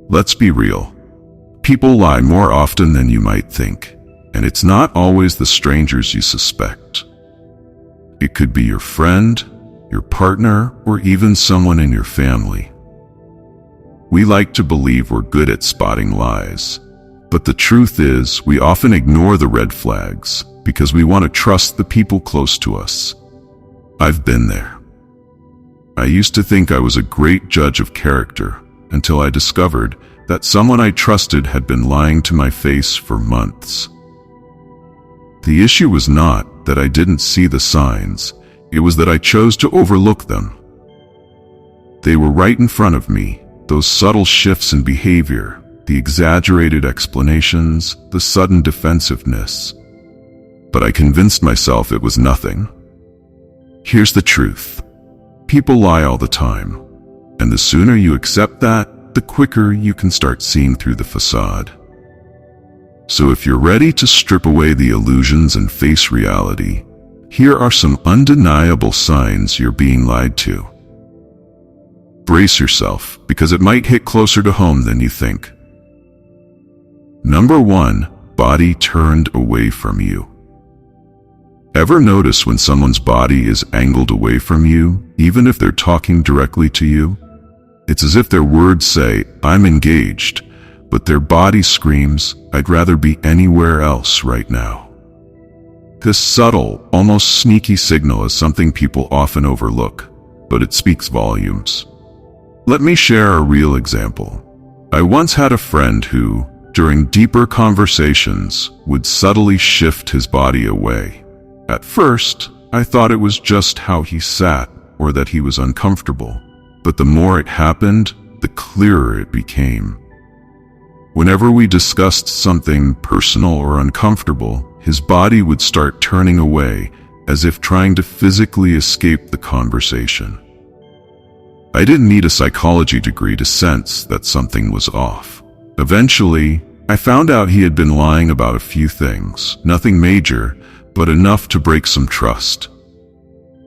Let's be real. People lie more often than you might think, and it's not always the strangers you suspect. It could be your friend, your partner, or even someone in your family. We like to believe we're good at spotting lies, but the truth is we often ignore the red flags because we want to trust the people close to us. I've been there. I used to think I was a great judge of character until I discovered that someone I trusted had been lying to my face for months. The issue was not that I didn't see the signs, it was that I chose to overlook them. They were right in front of me, those subtle shifts in behavior, the exaggerated explanations, the sudden defensiveness. But I convinced myself it was nothing. Here's the truth. People lie all the time, and the sooner you accept that, the quicker you can start seeing through the facade. So if you're ready to strip away the illusions and face reality, here are some undeniable signs you're being lied to. Brace yourself, because it might hit closer to home than you think. Number 1, body turned away from you. Ever notice when someone's body is angled away from you, even if they're talking directly to you? It's as if their words say, "I'm engaged," but their body screams, "I'd rather be anywhere else right now." This subtle, almost sneaky signal is something people often overlook, but it speaks volumes. Let me share a real example. I once had a friend who, during deeper conversations, would subtly shift his body away. At first, I thought it was just how he sat or that he was uncomfortable, but the more it happened, the clearer it became. Whenever we discussed something personal or uncomfortable, his body would start turning away, as if trying to physically escape the conversation. I didn't need a psychology degree to sense that something was off. Eventually, I found out he had been lying about a few things, nothing major, but enough to break some trust.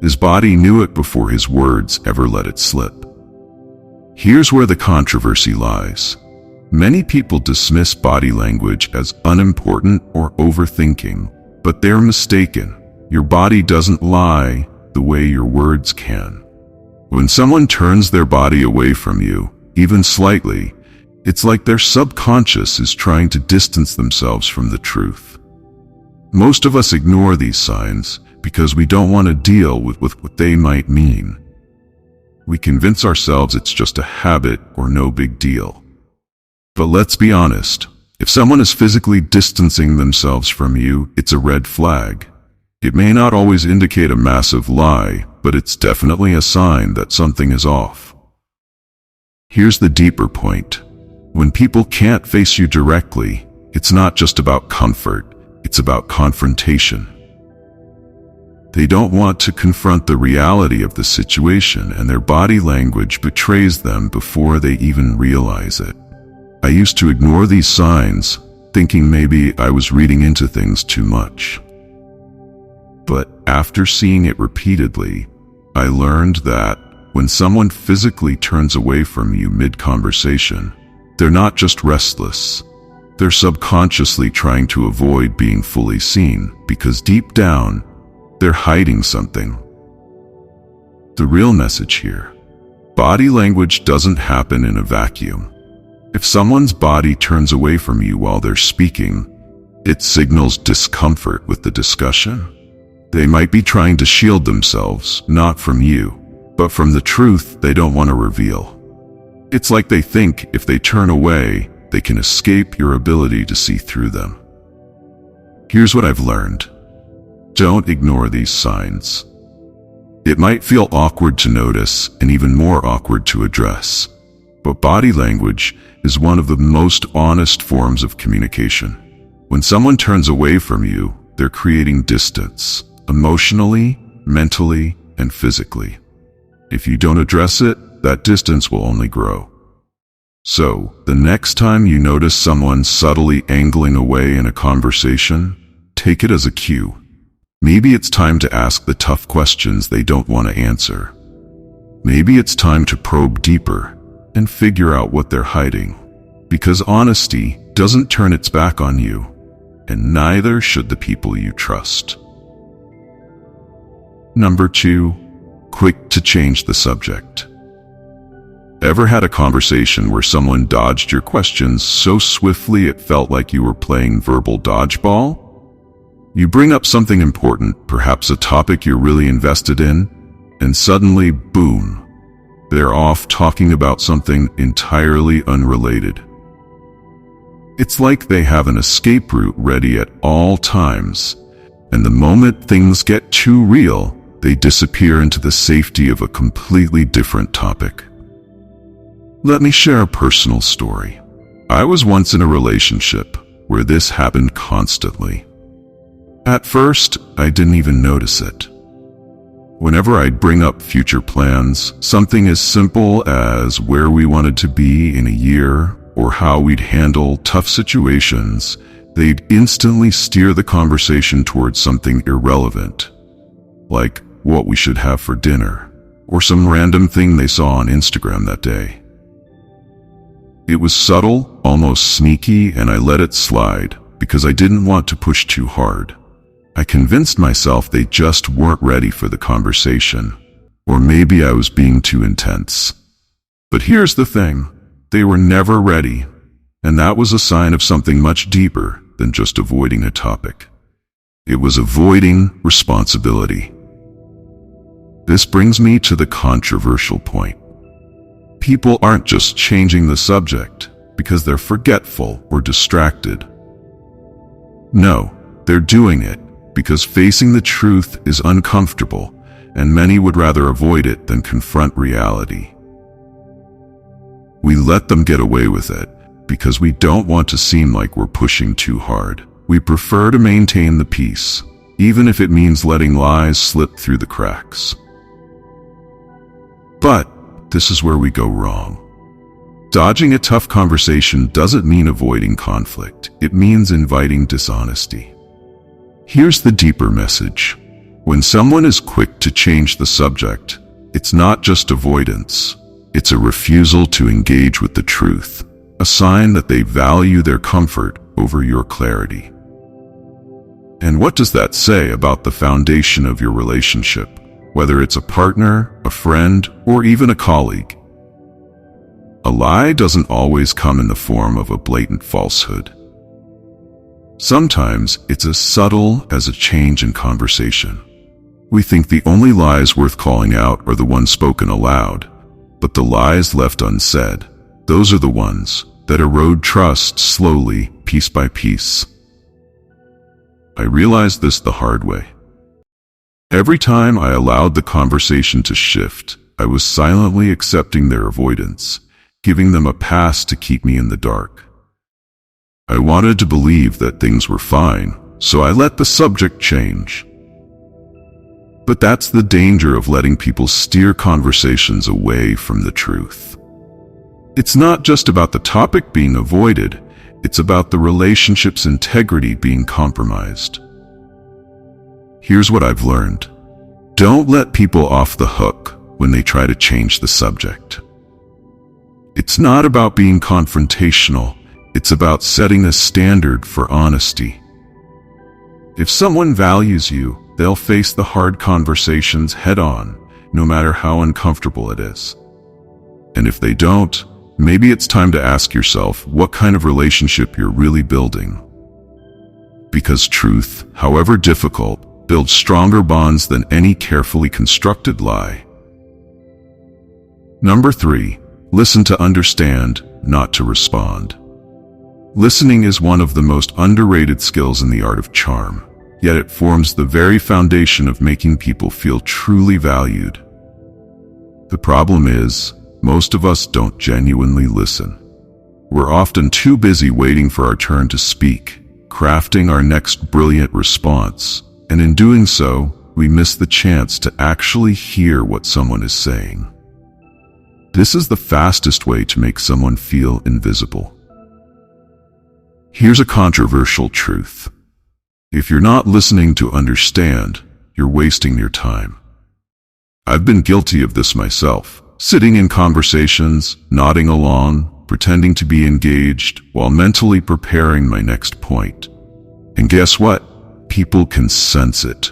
His body knew it before his words ever let it slip. Here's where the controversy lies. Many people dismiss body language as unimportant or overthinking, but they're mistaken. Your body doesn't lie the way your words can. When someone turns their body away from you, even slightly, it's like their subconscious is trying to distance themselves from the truth. Most of us ignore these signs because we don't want to deal with what they might mean. We convince ourselves it's just a habit or no big deal. But let's be honest, if someone is physically distancing themselves from you, it's a red flag. It may not always indicate a massive lie, but it's definitely a sign that something is off. Here's the deeper point. When people can't face you directly, it's not just about comfort, it's about confrontation. They don't want to confront the reality of the situation, and their body language betrays them before they even realize it. I used to ignore these signs, thinking maybe I was reading into things too much. But after seeing it repeatedly, I learned that when someone physically turns away from you mid-conversation, they're not just restless. They're subconsciously trying to avoid being fully seen, because deep down, they're hiding something. The real message here: body language doesn't happen in a vacuum. If someone's body turns away from you while they're speaking, it signals discomfort with the discussion. They might be trying to shield themselves, not from you, but from the truth they don't want to reveal. It's like they think if they turn away, they can escape your ability to see through them. Here's what I've learned. Don't ignore these signs. It might feel awkward to notice and even more awkward to address, but body language is one of the most honest forms of communication. When someone turns away from you, they're creating distance, emotionally, mentally, and physically. If you don't address it, that distance will only grow. So, the next time you notice someone subtly angling away in a conversation, take it as a cue. Maybe it's time to ask the tough questions they don't want to answer. Maybe it's time to probe deeper and figure out what they're hiding. Because honesty doesn't turn its back on you, and neither should the people you trust. Number 2, quick to change the subject. Ever had a conversation where someone dodged your questions so swiftly it felt like you were playing verbal dodgeball? You bring up something important, perhaps a topic you're really invested in, and suddenly, boom, they're off talking about something entirely unrelated. It's like they have an escape route ready at all times, and the moment things get too real, they disappear into the safety of a completely different topic. Let me share a personal story. I was once in a relationship where this happened constantly. At first, I didn't even notice it. Whenever I'd bring up future plans, something as simple as where we wanted to be in a year or how we'd handle tough situations, they'd instantly steer the conversation towards something irrelevant, like what we should have for dinner, or some random thing they saw on Instagram that day. It was subtle, almost sneaky, and I let it slide because I didn't want to push too hard. I convinced myself they just weren't ready for the conversation, or maybe I was being too intense. But here's the thing, they were never ready, and that was a sign of something much deeper than just avoiding a topic. It was avoiding responsibility. This brings me to the controversial point. People aren't just changing the subject because they're forgetful or distracted. No, they're doing it because facing the truth is uncomfortable, and many would rather avoid it than confront reality. We let them get away with it because we don't want to seem like we're pushing too hard. We prefer to maintain the peace, even if it means letting lies slip through the cracks. But this is where we go wrong. Dodging a tough conversation doesn't mean avoiding conflict. It means inviting dishonesty. Here's the deeper message. When someone is quick to change the subject, it's not just avoidance. It's a refusal to engage with the truth, a sign that they value their comfort over your clarity. And what does that say about the foundation of your relationship, whether it's a partner, a friend, or even a colleague? A lie doesn't always come in the form of a blatant falsehood. Sometimes it's as subtle as a change in conversation. We think the only lies worth calling out are the ones spoken aloud, but the lies left unsaid, those are the ones that erode trust slowly, piece by piece. I realized this the hard way. Every time I allowed the conversation to shift, I was silently accepting their avoidance, giving them a pass to keep me in the dark. I wanted to believe that things were fine, so I let the subject change. But that's the danger of letting people steer conversations away from the truth. It's not just about the topic being avoided, it's about the relationship's integrity being compromised. Here's what I've learned. Don't let people off the hook when they try to change the subject. It's not about being confrontational, it's about setting a standard for honesty. If someone values you, they'll face the hard conversations head on, no matter how uncomfortable it is. And if they don't, maybe it's time to ask yourself what kind of relationship you're really building. Because truth, however difficult, builds stronger bonds than any carefully constructed lie. Number 3, listen to understand, not to respond. Listening is one of the most underrated skills in the art of charm, yet it forms the very foundation of making people feel truly valued. The problem is, most of us don't genuinely listen. We're often too busy waiting for our turn to speak, crafting our next brilliant response, and in doing so, we miss the chance to actually hear what someone is saying. This is the fastest way to make someone feel invisible. Here's a controversial truth. If you're not listening to understand, you're wasting your time. I've been guilty of this myself, sitting in conversations, nodding along, pretending to be engaged while mentally preparing my next point. And guess what? People can sense it.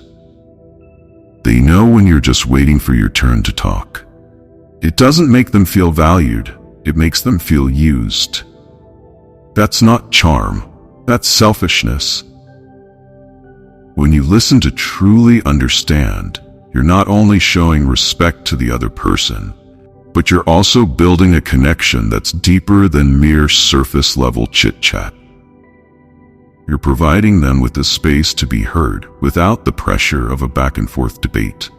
They know when you're just waiting for your turn to talk. It doesn't make them feel valued, it makes them feel used. That's not charm, that's selfishness. When you listen to truly understand, you're not only showing respect to the other person, but you're also building a connection that's deeper than mere surface-level chit-chat. You're providing them with the space to be heard without the pressure of a back-and-forth debate.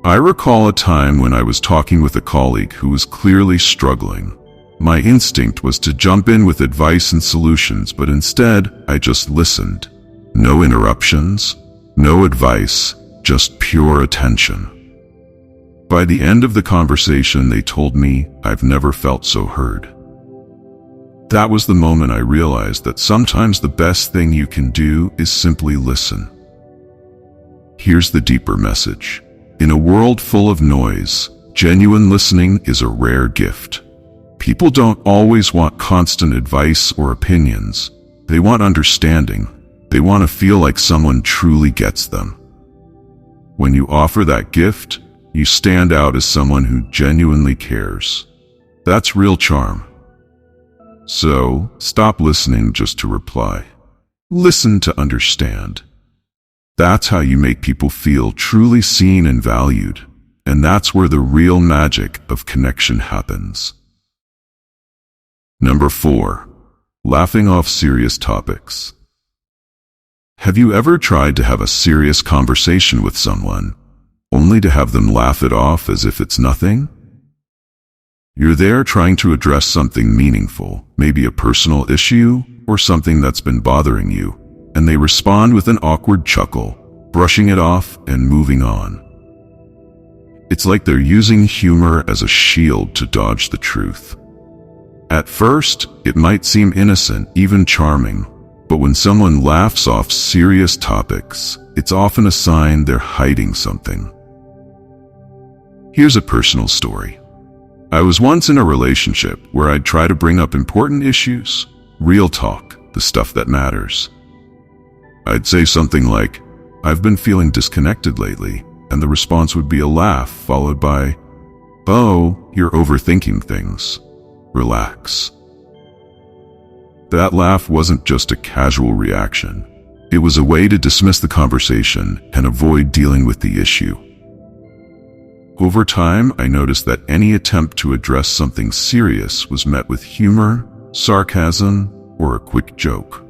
I recall a time when I was talking with a colleague who was clearly struggling. My instinct was to jump in with advice and solutions, but instead, I just listened. No interruptions, no advice, just pure attention. By the end of the conversation, they told me, "I've never felt so heard." That was the moment I realized that sometimes the best thing you can do is simply listen. Here's the deeper message. In a world full of noise, genuine listening is a rare gift. People don't always want constant advice or opinions. They want understanding. They want to feel like someone truly gets them. When you offer that gift, you stand out as someone who genuinely cares. That's real charm. So, stop listening just to reply. Listen to understand. That's how you make people feel truly seen and valued, and that's where the real magic of connection happens. Number 4. Laughing off serious topics. Have you ever tried to have a serious conversation with someone, only to have them laugh it off as if it's nothing? You're there trying to address something meaningful, maybe a personal issue or something that's been bothering you, and they respond with an awkward chuckle, brushing it off and moving on. It's like they're using humor as a shield to dodge the truth. At first, it might seem innocent, even charming, but when someone laughs off serious topics, it's often a sign they're hiding something. Here's a personal story. I was once in a relationship where I'd try to bring up important issues, real talk, the stuff that matters. I'd say something like, "I've been feeling disconnected lately," and the response would be a laugh followed by, "Oh, you're overthinking things. Relax." That laugh wasn't just a casual reaction. It was a way to dismiss the conversation and avoid dealing with the issue. Over time, I noticed that any attempt to address something serious was met with humor, sarcasm, or a quick joke.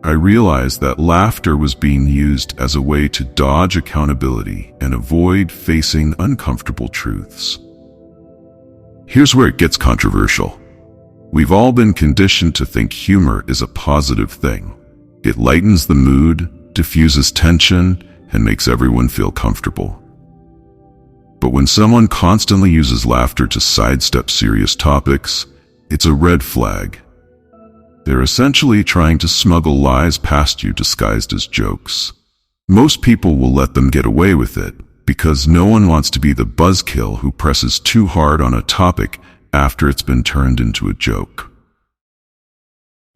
I realized that laughter was being used as a way to dodge accountability and avoid facing uncomfortable truths. Here's where it gets controversial. We've all been conditioned to think humor is a positive thing. It lightens the mood, diffuses tension, and makes everyone feel comfortable. But when someone constantly uses laughter to sidestep serious topics, it's a red flag. They're essentially trying to smuggle lies past you disguised as jokes. Most people will let them get away with it because no one wants to be the buzzkill who presses too hard on a topic after it's been turned into a joke.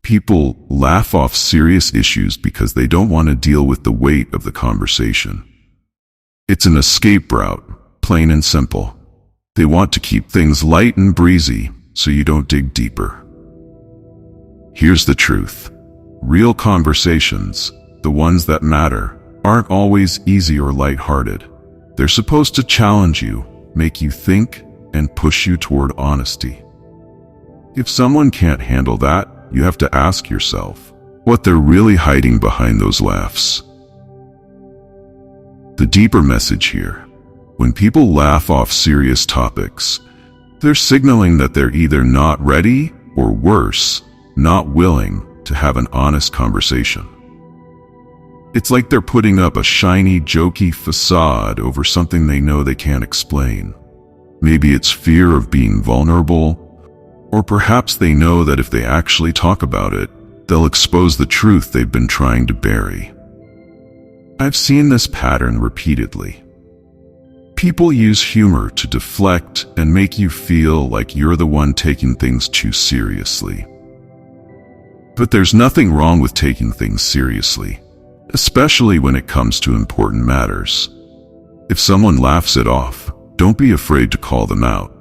People laugh off serious issues because they don't want to deal with the weight of the conversation. It's an escape route, plain and simple. They want to keep things light and breezy so you don't dig deeper. Here's the truth. Real conversations, the ones that matter, aren't always easy or lighthearted. They're supposed to challenge you, make you think, and push you toward honesty. If someone can't handle that, you have to ask yourself what they're really hiding behind those laughs. The deeper message here: when people laugh off serious topics, they're signaling that they're either not ready or worse, not willing to have an honest conversation. It's like they're putting up a shiny, jokey facade over something they know they can't explain. Maybe it's fear of being vulnerable, or perhaps they know that if they actually talk about it, they'll expose the truth they've been trying to bury. I've seen this pattern repeatedly. People use humor to deflect and make you feel like you're the one taking things too seriously. But there's nothing wrong with taking things seriously, especially when it comes to important matters. If someone laughs it off, don't be afraid to call them out.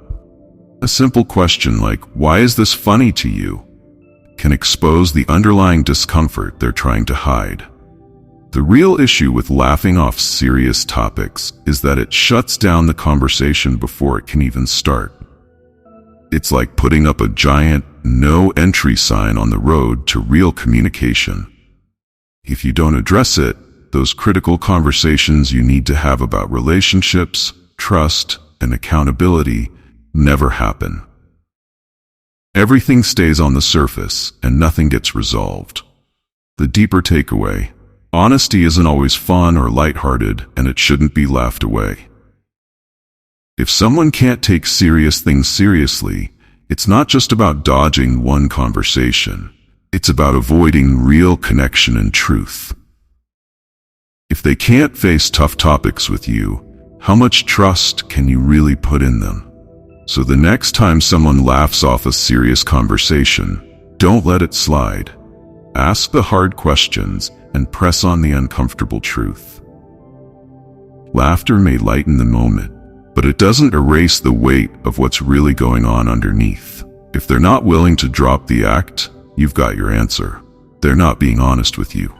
A simple question like, "Why is this funny to you?" can expose the underlying discomfort they're trying to hide. The real issue with laughing off serious topics is that it shuts down the conversation before it can even start. It's like putting up a giant no entry sign on the road to real communication. If you don't address it, those critical conversations you need to have about relationships, trust, and accountability never happen. Everything stays on the surface and nothing gets resolved. The deeper takeaway: honesty isn't always fun or lighthearted, and it shouldn't be laughed away. If someone can't take serious things seriously, it's not just about dodging one conversation. It's about avoiding real connection and truth. If they can't face tough topics with you, how much trust can you really put in them? So the next time someone laughs off a serious conversation, don't let it slide. Ask the hard questions and press on the uncomfortable truth. Laughter may lighten the moment, but it doesn't erase the weight of what's really going on underneath. If they're not willing to drop the act, you've got your answer. They're not being honest with you.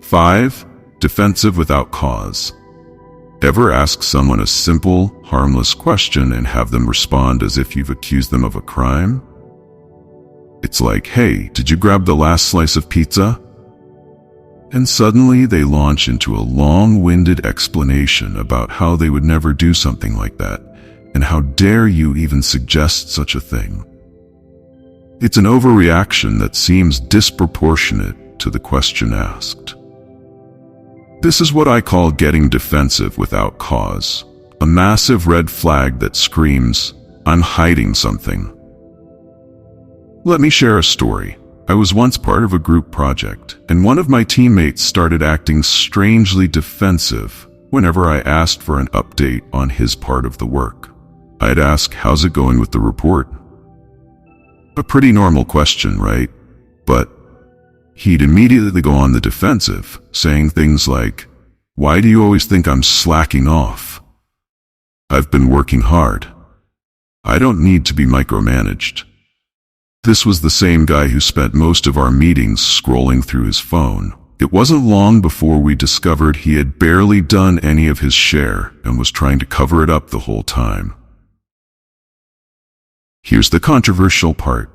5. Defensive without cause. Ever ask someone a simple, harmless question and have them respond as if you've accused them of a crime? It's like, "Hey, did you grab the last slice of pizza?" And suddenly they launch into a long-winded explanation about how they would never do something like that, and how dare you even suggest such a thing. It's an overreaction that seems disproportionate to the question asked. This is what I call getting defensive without cause. A massive red flag that screams, "I'm hiding something." Let me share a story. I was once part of a group project, and one of my teammates started acting strangely defensive whenever I asked for an update on his part of the work. I'd ask, "How's it going with the report?" A pretty normal question, right? But he'd immediately go on the defensive, saying things like, "Why do you always think I'm slacking off? I've been working hard. I don't need to be micromanaged." This was the same guy who spent most of our meetings scrolling through his phone. It wasn't long before we discovered he had barely done any of his share and was trying to cover it up the whole time. Here's the controversial part.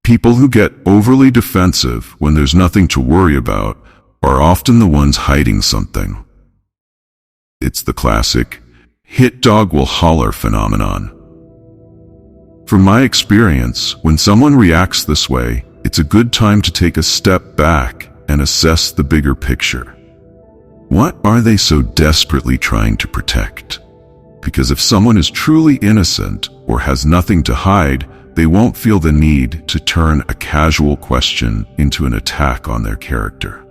People who get overly defensive when there's nothing to worry about are often the ones hiding something. It's the classic, "hit dog will holler" phenomenon. From my experience, when someone reacts this way, it's a good time to take a step back and assess the bigger picture. What are they so desperately trying to protect? Because if someone is truly innocent or has nothing to hide, they won't feel the need to turn a casual question into an attack on their character.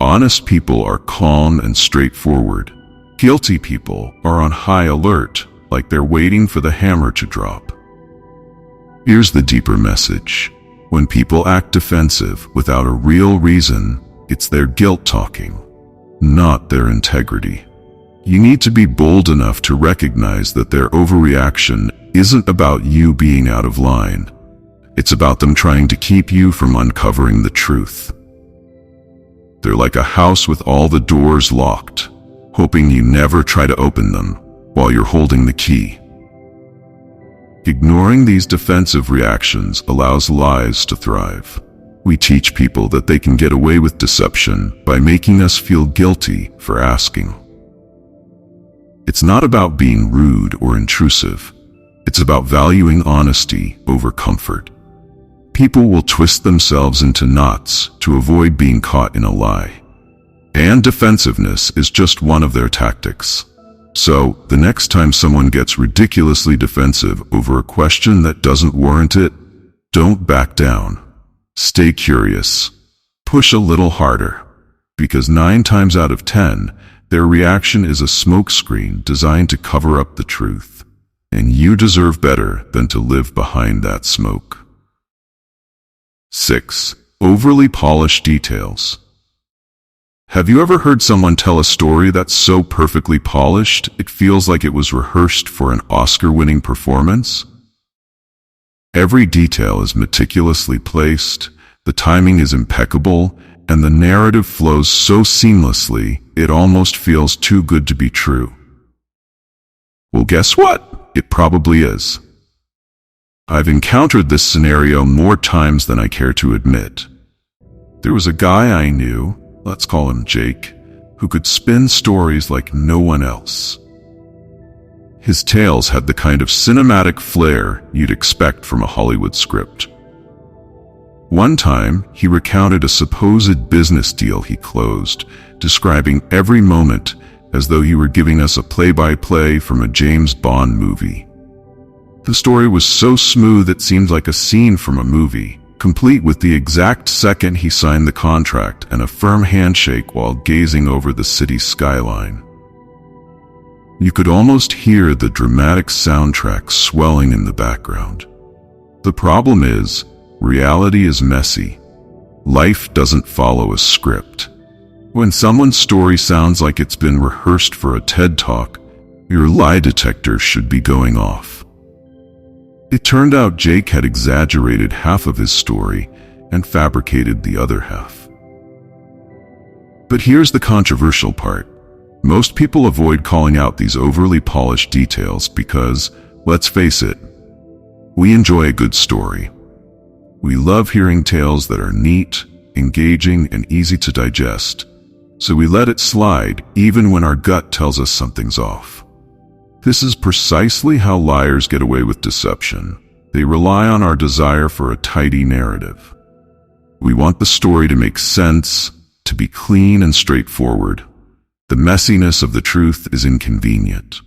Honest people are calm and straightforward. Guilty people are on high alert, like they're waiting for the hammer to drop. Here's the deeper message. When people act defensive without a real reason, it's their guilt talking, not their integrity. You need to be bold enough to recognize that their overreaction isn't about you being out of line. It's about them trying to keep you from uncovering the truth. They're like a house with all the doors locked, hoping you never try to open them while you're holding the key. Ignoring these defensive reactions allows lies to thrive. We teach people that they can get away with deception by making us feel guilty for asking. It's not about being rude or intrusive. It's about valuing honesty over comfort. People will twist themselves into knots to avoid being caught in a lie. And defensiveness is just one of their tactics. So, the next time someone gets ridiculously defensive over a question that doesn't warrant it, don't back down. Stay curious. Push a little harder. Because 9 times out of 10, Their reaction is a smokescreen designed to cover up the truth, and you deserve better than to live behind that smoke. 6. Overly polished details. Have you ever heard someone tell a story that's so perfectly polished it feels like it was rehearsed for an Oscar-winning performance? Every detail is meticulously placed, the timing is impeccable, and the narrative flows so seamlessly it almost feels too good to be true. Well, guess what? It probably is. I've encountered this scenario more times than I care to admit. There was a guy I knew, let's call him Jake, who could spin stories like no one else. His tales had the kind of cinematic flair you'd expect from a Hollywood script. One time, he recounted a supposed business deal he closed, describing every moment as though he were giving us a play-by-play from a James Bond movie. The story was so smooth it seemed like a scene from a movie, complete with the exact second he signed the contract and a firm handshake while gazing over the city's skyline. You could almost hear the dramatic soundtrack swelling in the background. The problem is, reality is messy. Life doesn't follow a script. When someone's story sounds like it's been rehearsed for a TED Talk, your lie detector should be going off. It turned out Jake had exaggerated half of his story and fabricated the other half. But here's the controversial part. Most people avoid calling out these overly polished details because, let's face it, we enjoy a good story. We love hearing tales that are neat, engaging, and easy to digest, so we let it slide even when our gut tells us something's off. This is precisely how liars get away with deception. They rely on our desire for a tidy narrative. We want the story to make sense, to be clean and straightforward. The messiness of the truth is inconvenient.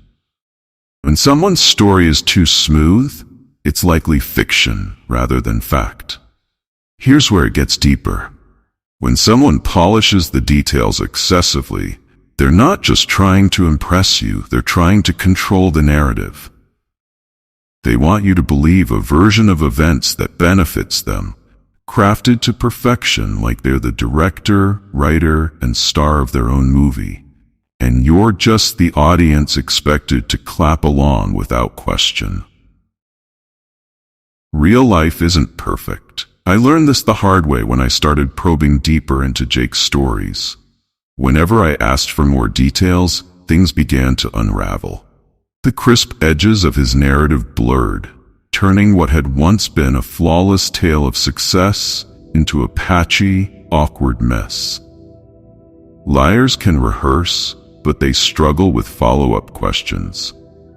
When someone's story is too smooth, it's likely fiction rather than fact. Here's where it gets deeper. When someone polishes the details excessively, they're not just trying to impress you, they're trying to control the narrative. They want you to believe a version of events that benefits them, crafted to perfection like they're the director, writer, and star of their own movie. And you're just the audience expected to clap along without question. Real life isn't perfect. I learned this the hard way when I started probing deeper into Jake's stories. Whenever I asked for more details, things began to unravel. The crisp edges of his narrative blurred, turning what had once been a flawless tale of success into a patchy, awkward mess. Liars can rehearse, but they struggle with follow-up questions.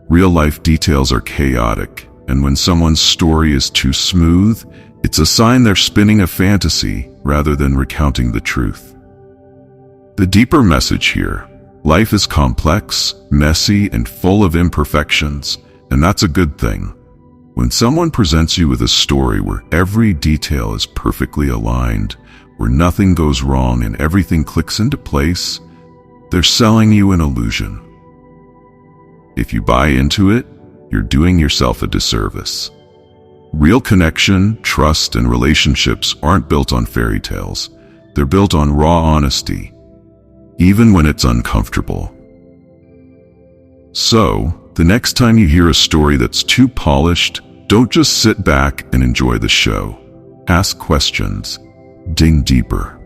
Real-life details are chaotic, and when someone's story is too smooth, it's a sign they're spinning a fantasy rather than recounting the truth. The deeper message here: life is complex, messy, and full of imperfections, and that's a good thing. When someone presents you with a story where every detail is perfectly aligned, where nothing goes wrong and everything clicks into place, they're selling you an illusion. If you buy into it, you're doing yourself a disservice. Real connection, trust, and relationships aren't built on fairy tales. They're built on raw honesty, even when it's uncomfortable. So, the next time you hear a story that's too polished, don't just sit back and enjoy the show. Ask questions. Dig deeper.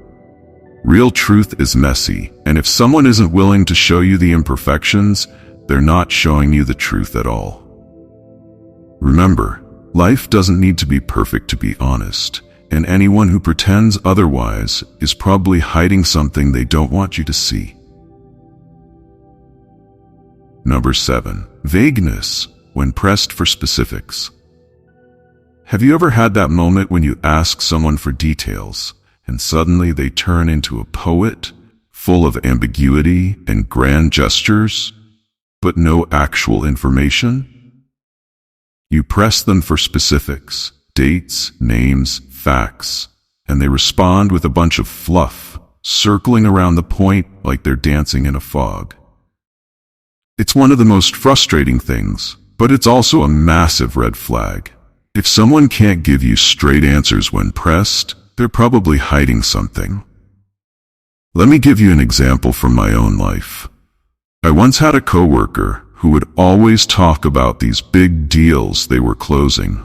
Real truth is messy, and if someone isn't willing to show you the imperfections, they're not showing you the truth at all. Remember, life doesn't need to be perfect to be honest, and anyone who pretends otherwise is probably hiding something they don't want you to see. Number 7. Vagueness when pressed for specifics. Have you ever had that moment when you ask someone for details, and suddenly they turn into a poet, full of ambiguity and grand gestures, but no actual information? You press them for specifics, dates, names, facts, and they respond with a bunch of fluff, circling around the point like they're dancing in a fog. It's one of the most frustrating things, but it's also a massive red flag. If someone can't give you straight answers when pressed, they're probably hiding something. Let me give you an example from my own life. I once had a coworker who would always talk about these big deals they were closing.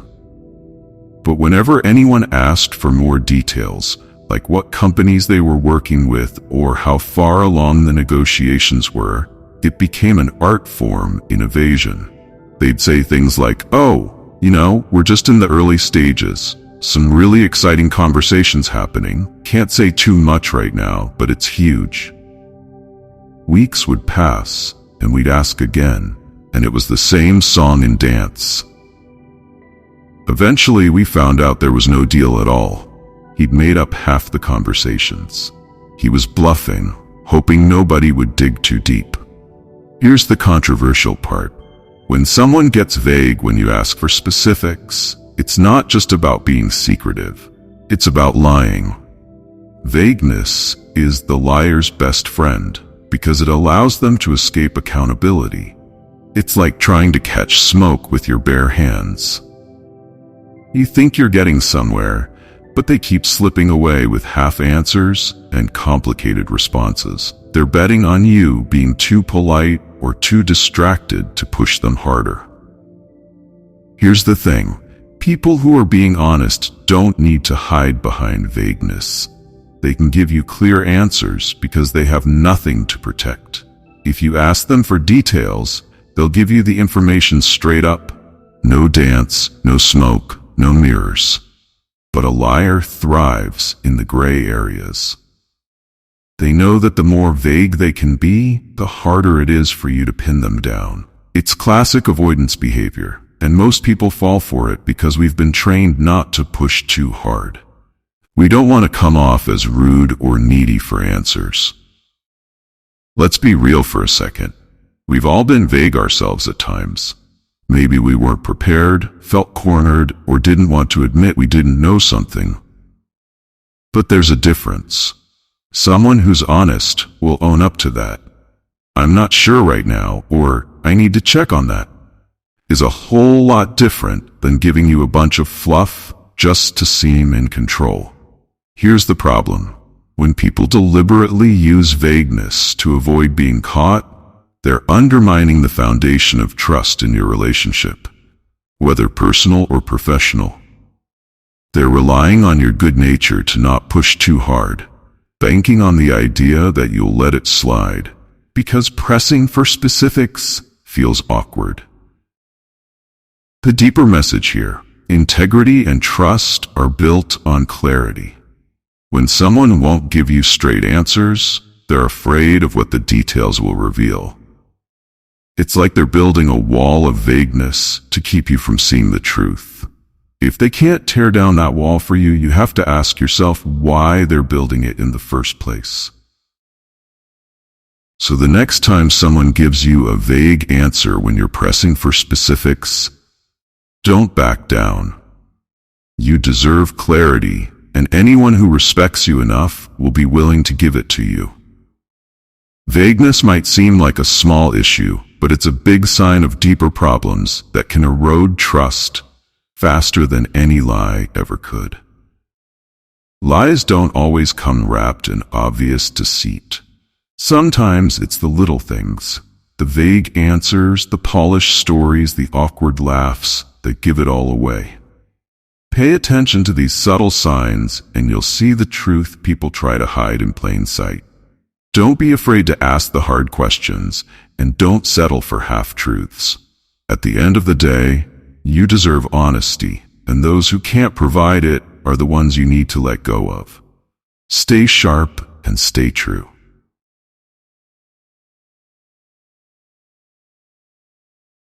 But whenever anyone asked for more details, like what companies they were working with or how far along the negotiations were, it became an art form in evasion. They'd say things like, "Oh, we're just in the early stages. Some really exciting conversations happening. Can't say too much right now, but it's huge." Weeks would pass, and we'd ask again, and it was the same song and dance. Eventually, we found out there was no deal at all. He'd made up half the conversations. He was bluffing, hoping nobody would dig too deep. Here's the controversial part. When someone gets vague when you ask for specifics, it's not just about being secretive. It's about lying. Vagueness is the liar's best friend because it allows them to escape accountability. It's like trying to catch smoke with your bare hands. You think you're getting somewhere, but they keep slipping away with half answers and complicated responses. They're betting on you being too polite or too distracted to push them harder. Here's the thing. People who are being honest don't need to hide behind vagueness. They can give you clear answers because they have nothing to protect. If you ask them for details, they'll give you the information straight up. No dance, no smoke, no mirrors. But a liar thrives in the gray areas. They know that the more vague they can be, the harder it is for you to pin them down. It's classic avoidance behavior, and most people fall for it because we've been trained not to push too hard. We don't want to come off as rude or needy for answers. Let's be real for a second. We've all been vague ourselves at times. Maybe we weren't prepared, felt cornered, or didn't want to admit we didn't know something. But there's a difference. Someone who's honest will own up to that. "I'm not sure right now," or "I need to check on that," is a whole lot different than giving you a bunch of fluff just to seem in control. Here's the problem. When people deliberately use vagueness to avoid being caught, they're undermining the foundation of trust in your relationship, whether personal or professional. They're relying on your good nature to not push too hard, banking on the idea that you'll let it slide, because pressing for specifics feels awkward. The deeper message here: integrity and trust are built on clarity. When someone won't give you straight answers, they're afraid of what the details will reveal. It's like they're building a wall of vagueness to keep you from seeing the truth. If they can't tear down that wall for you, you have to ask yourself why they're building it in the first place. So the next time someone gives you a vague answer when you're pressing for specifics, don't back down. You deserve clarity, and anyone who respects you enough will be willing to give it to you. Vagueness might seem like a small issue, but it's a big sign of deeper problems that can erode trust faster than any lie ever could. Lies don't always come wrapped in obvious deceit. Sometimes it's the little things, the vague answers, the polished stories, the awkward laughs that give it all away. Pay attention to these subtle signs and you'll see the truth people try to hide in plain sight. Don't be afraid to ask the hard questions, and don't settle for half-truths. At the end of the day, you deserve honesty, and those who can't provide it are the ones you need to let go of. Stay sharp and stay true.